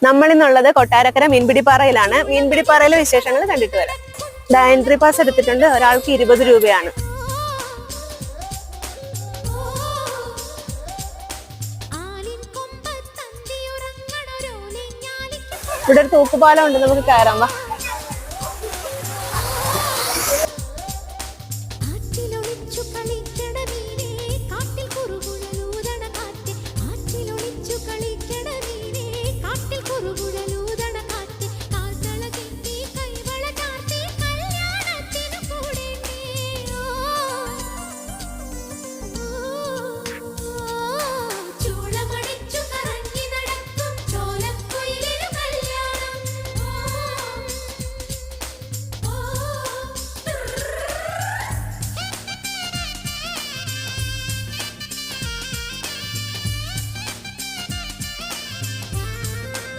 നമ്മളിന്നുള്ളത് കൊട്ടാരക്കര മീൻപിടിപ്പാറയിലാണ്. മീൻപിടിപ്പാറയിലെ വിശേഷങ്ങൾ കണ്ടിട്ട് വരാം. എൻട്രി പാസ് എടുത്തിട്ടുണ്ട്. ഒരാൾക്ക് 20 രൂപയാണ്. ഇവിടെ ഒരു തൂക്കുപാലം ഉണ്ട്, നമുക്ക് കയറാം വാ.